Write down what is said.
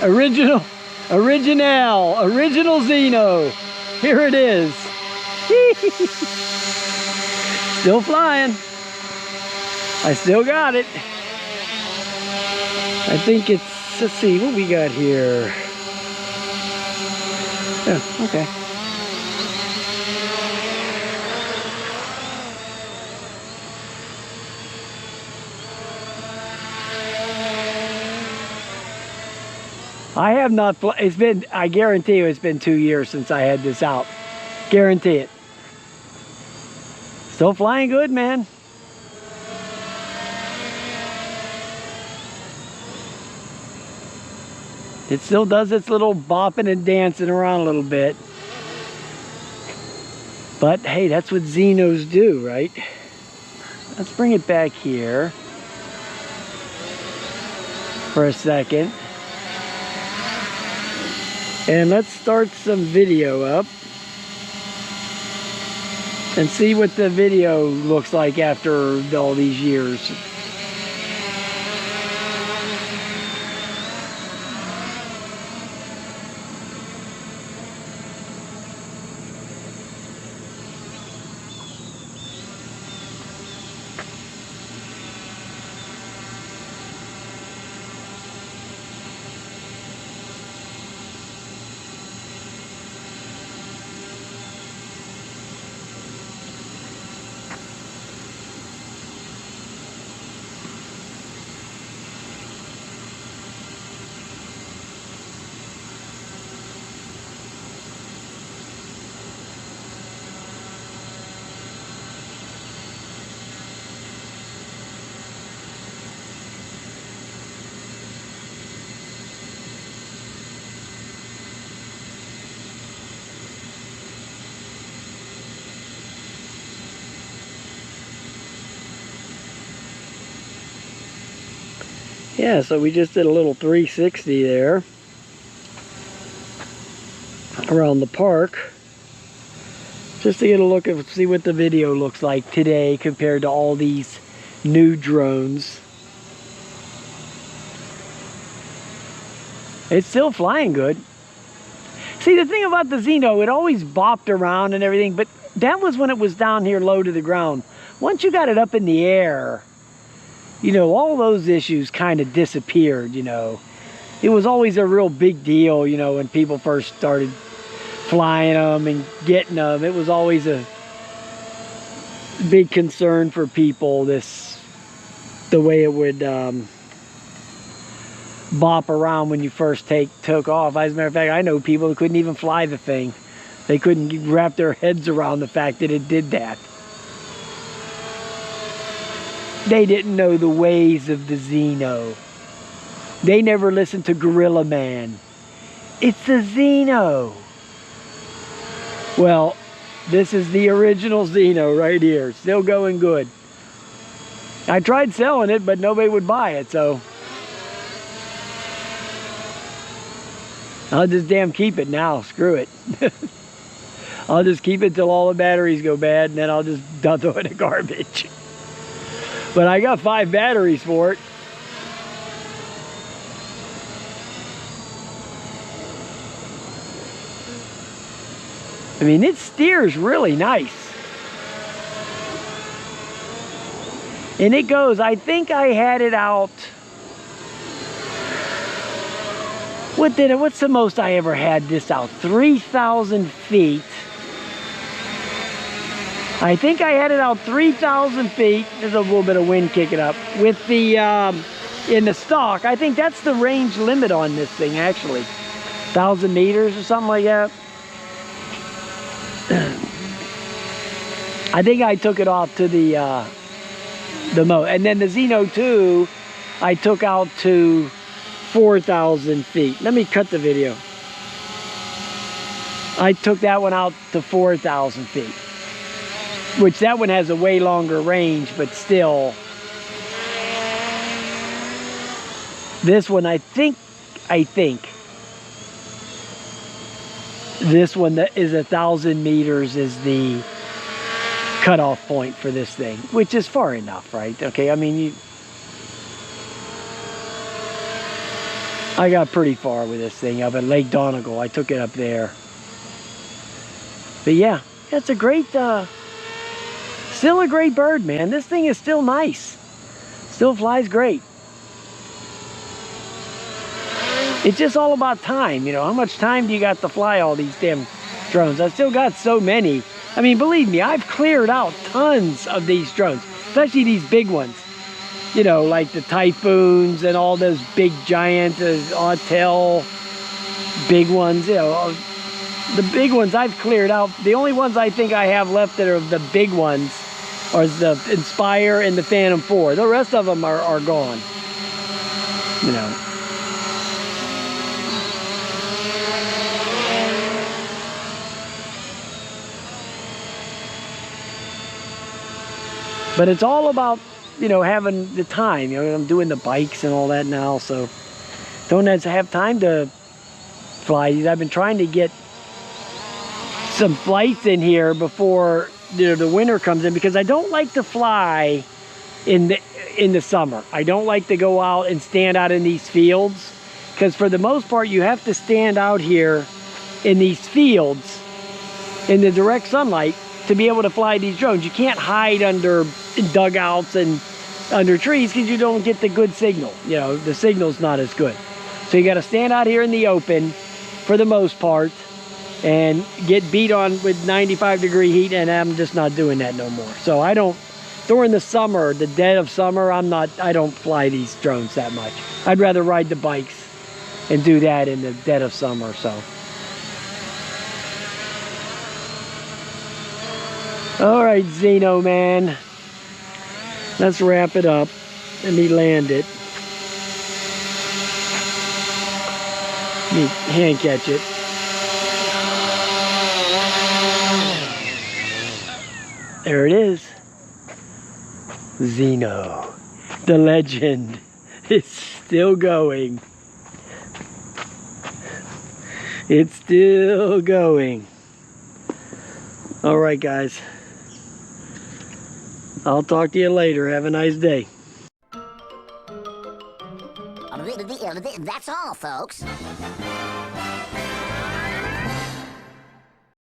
Original Zino. Here it is. Still flying. I still got it. I think it's, let's see, what we got here. Oh, okay. I have not, it's been, I guarantee you it's been 2 years since I had this out. Guarantee it. Still flying good, man. It still does its little bopping and dancing around a little bit. But hey, that's what Zinos do, right? Let's bring it back here for a second. And let's start some video up and see what the video looks like after all these years. Yeah, so we just did a little 360 there around the park just to get a look at, see what the video looks like today compared to all these new drones. It's still flying good. See, the thing about the Zino, it always bopped around and everything, but that was when it was down here low to the ground. Once you got it up in the air, you know, all those issues kind of disappeared, you know. It was always a real big deal, you know, when people first started flying them and getting them. It was always a big concern for people, the way it would bop around when you first took off. As a matter of fact, I know people who couldn't even fly the thing. They couldn't wrap their heads around the fact that it did that. They didn't know the ways of the Zino. They never listened to Gorilla Man. It's the Zino. Well, this is the original Zino right here. Still going good. I tried selling it, but nobody would buy it, so I'll just damn keep it now. Screw it. I'll just keep it till all the batteries go bad, and then I'll just dump it in the garbage. But I got 5 batteries for it. I mean, it steers really nice. And it goes, I think I had it out. What's the most I ever had this out? 3,000 feet. I think I had it out 3,000 feet. There's a little bit of wind kicking up. With the, in the stock, I think that's the range limit on this thing, actually. 1,000 meters or something like that. I think I took it off to the most. And then the Zino 2, I took out to 4,000 feet. Let me cut the video. I took that one out to 4,000 feet. Which that one has a way longer range, but still. This one, I think this one that is 1,000 meters is the cutoff point for this thing, which is far enough, right? Okay, I mean, I got pretty far with this thing up at Lake Donegal. I took it up there. But yeah, it's a great, still a great bird, man. This thing is still nice. Still flies great. It's just all about time, you know. How much time do you got to fly all these damn drones? I still got so many. I mean, believe me, I've cleared out tons of these drones, especially these big ones. You know, like the Typhoons and all those big giant Autel big ones, you know. The big ones I've cleared out. The only ones I think I have left that are the big ones are the Inspire and the Phantom 4. The rest of them are gone. You know. But it's all about, you know, having the time. You know, I'm doing the bikes and all that now, so don't have time to fly these. I've been trying to get some flights in here before, you know, the winter comes in, because I don't like to fly in the summer. I don't like to go out and stand out in these fields, because for the most part you have to stand out here in these fields in the direct sunlight to be able to fly these drones. You can't hide under dugouts and under trees because you don't get the good signal. You know, the signal's not as good. So you got to stand out here in the open for the most part and get beat on with 95-degree heat, and I'm just not doing that no more. So I don't, during the summer, the dead of summer, I don't fly these drones that much. I'd rather ride the bikes and do that in the dead of summer, so. All right, Zino, man. Let's wrap it up. Let me land it. Let me hand catch it. There it is. Zino, the legend, is still going. It's still going. All right, guys. I'll talk to you later. Have a nice day. That's all, folks.